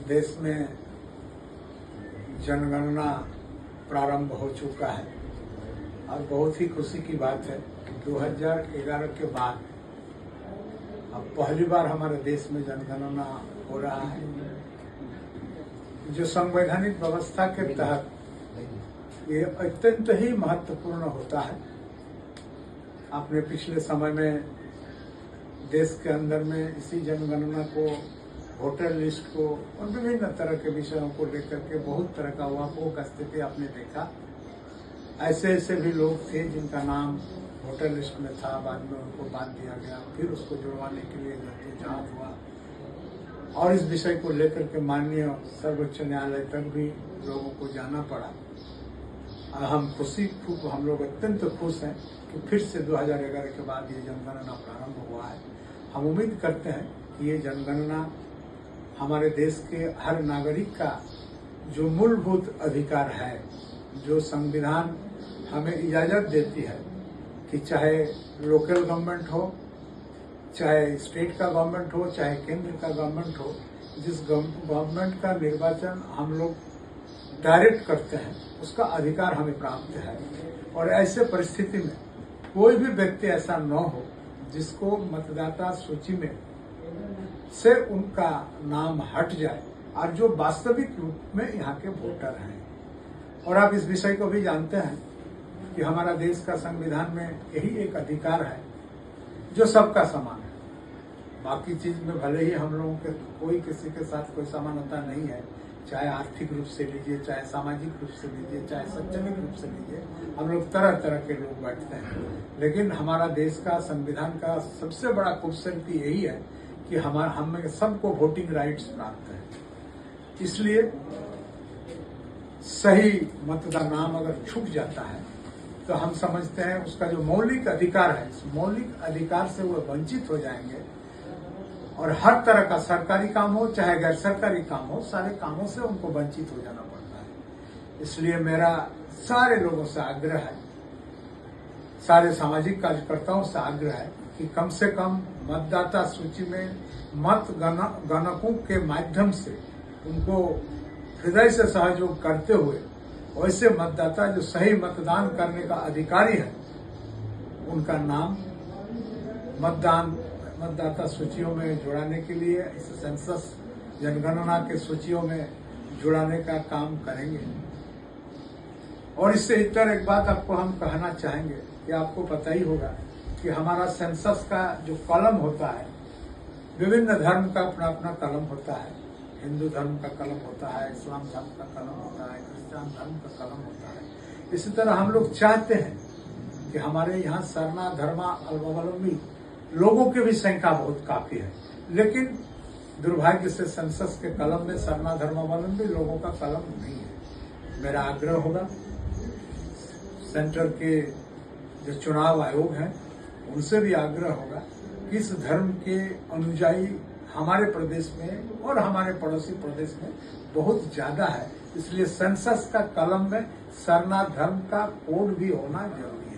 देश में जनगणना प्रारंभ हो चुका है और बहुत ही खुशी की बात है कि 2011 के बाद अब पहली बार हमारे देश में जनगणना हो रहा है, जो संवैधानिक व्यवस्था के तहत ये अत्यंत ही महत्वपूर्ण होता है। आपने पिछले समय में देश के अंदर में इसी जनगणना को, वोटर लिस्ट को और विभिन्न तरह के विषयों को लेकर के बहुत तरह का वापों का स्थिति आपने देखा। ऐसे ऐसे भी लोग थे जिनका नाम वोटर लिस्ट में था, बाद में उनको बांध दिया गया, फिर उसको जुड़वाने के लिए जहाज हुआ और इस विषय को लेकर के माननीय सर्वोच्च न्यायालय तक भी लोगों को जाना पड़ा। हम लोग अत्यंत खुश हैं कि फिर से 2011 के बाद ये जनगणना प्रारंभ हुआ है। हम उम्मीद करते हैं कि ये जनगणना हमारे देश के हर नागरिक का जो मूलभूत अधिकार है, जो संविधान हमें इजाजत देती है कि चाहे लोकल गवर्नमेंट हो, चाहे स्टेट का गवर्नमेंट हो, चाहे केंद्र का गवर्नमेंट हो, जिस गवर्नमेंट का निर्वाचन हम लोग डायरेक्ट करते हैं उसका अधिकार हमें प्राप्त है। और ऐसे परिस्थिति में कोई भी व्यक्ति ऐसा न हो जिसको मतदाता सूची में से उनका नाम हट जाए और जो वास्तविक रूप में यहाँ के वोटर हैं। और आप इस विषय को भी जानते हैं कि हमारा देश का संविधान में यही एक अधिकार है जो सबका समान है। बाकी चीज में भले ही हम लोगों के कोई किसी के साथ कोई समानता नहीं है, चाहे आर्थिक रूप से लीजिए, चाहे सामाजिक रूप से लीजिए, चाहे शैक्षणिक रूप से लीजिए, हम लोग तरह तरह के लोग बैठते हैं। लेकिन हमारा देश का संविधान का सबसे बड़ा खूबसूरती यही है कि हमें सबको वोटिंग राइट्स प्राप्त है। इसलिए सही मतदान नाम अगर छूट जाता है तो हम समझते हैं उसका जो मौलिक अधिकार है, उस मौलिक अधिकार से वो वंचित हो जाएंगे और हर तरह का सरकारी काम हो चाहे गैर सरकारी काम हो, सारे कामों से उनको वंचित हो जाना पड़ता है। इसलिए मेरा सारे लोगों से आग्रह है, सारे सामाजिक कार्यकर्ताओं से आग्रह है कि कम से कम मतदाता सूची में मत गणकों के माध्यम से उनको हृदय से सहयोग करते हुए वैसे मतदाता जो सही मतदान करने का अधिकारी है उनका नाम मतदाता सूचियों में जुड़ाने के लिए, इस सेंसस जनगणना के सूचियों में जुड़ाने का काम करेंगे। और इससे इतर एक बात आपको हम कहना चाहेंगे कि आपको पता ही होगा कि हमारा सेंसस का जो कॉलम होता है, विभिन्न धर्म का अपना अपना कॉलम होता है। हिंदू धर्म का कलम होता है, इस्लाम धर्म का कलम होता है, क्रिश्चियन धर्म का कलम होता है। इसी तरह हम लोग चाहते हैं कि हमारे यहाँ सरना धर्मावलंबी लोगों की भी संख्या बहुत काफी है, लेकिन दुर्भाग्य से सेंसस के कलम में सरना धर्मावलंबी लोगों का कलम नहीं है। मेरा आग्रह होगा सेंटर के जो चुनाव आयोग हैं उनसे भी आग्रह होगा कि इस धर्म के अनुयायी हमारे प्रदेश में और हमारे पड़ोसी प्रदेश में बहुत ज्यादा है। इसलिए सेंसस का कलम में सरना धर्म का कोड भी होना जरूरी है।